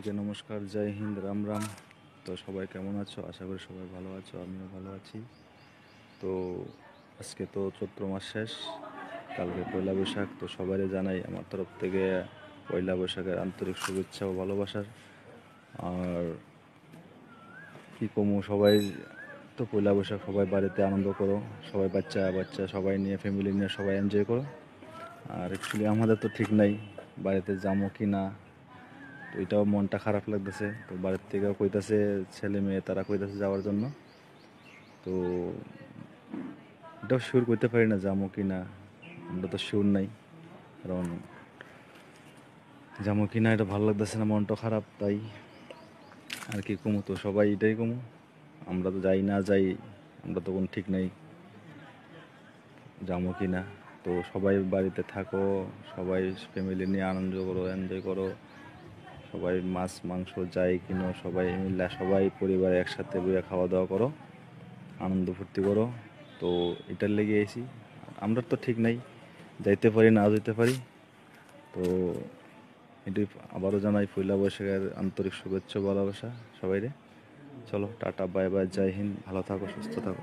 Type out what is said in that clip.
সবাইকে নমস্কার, জয় হিন্দ, রাম রাম। তো সবাই কেমন আছো? আশা করি সবাই ভালো আছো, আমিও ভালো আছি। তো আজকে তো চৈত্র মাস শেষ, কালকে পয়লা বৈশাখ। তো সবাই জানাই আমার তরফ থেকে পয়লা বৈশাখের আন্তরিক শুভেচ্ছা ও ভালোবাসার। আর কী কমু, সবাই তো পয়লা বৈশাখ সবাই বাড়িতে আনন্দ করো, সবাই বাচ্চা বাচ্চা সবাই নিয়ে, ফ্যামিলি নিয়ে সবাই এনজয় করো। আর অ্যাকচুয়ালি আমাদের তো ঠিক নাই বাড়িতে যাবো কি না, তো এটাও মনটা খারাপ লাগতেছে। তো বাড়ির থেকেও কইতাছে, ছেলে মেয়ে তারা কইতাছে যাওয়ার জন্য। তো এটাও শিওর করতে পারি না যাবো কি না, আমরা তো শিওর নাই। কারণ যাবো কি না এটা ভালো লাগতেছে না, মনটা খারাপ। তাই আর কি কমু, তো সবাই এটাই কমু, আমরা তো যাই না যাই, আমরা তো কোনো ঠিক নাই যাবো কি না। তো সবাই বাড়িতে থাকো, সবাই ফ্যামিলি নিয়ে আনন্দ করো, এনজয় করো। সবাই মাছ মাংস যাই কিনো, সবাই মিলে সবাই পরিবার একসাথে বসে খাওয়া দাওয়া করো, আনন্দ ফুর্তি করো। তো এটার লেগে এসি, আমরা তো ঠিক নাই, যাইতে পারি না যেতে পারি। তো এটি আবারও জানাই পয়লা বৈশাখের আন্তরিক শুভেচ্ছা ভালোবাসা সবাইরে। চলো টাটা, বাই বাই, জয় হিন্দ, ভালো থাকো, সুস্থ থাকো।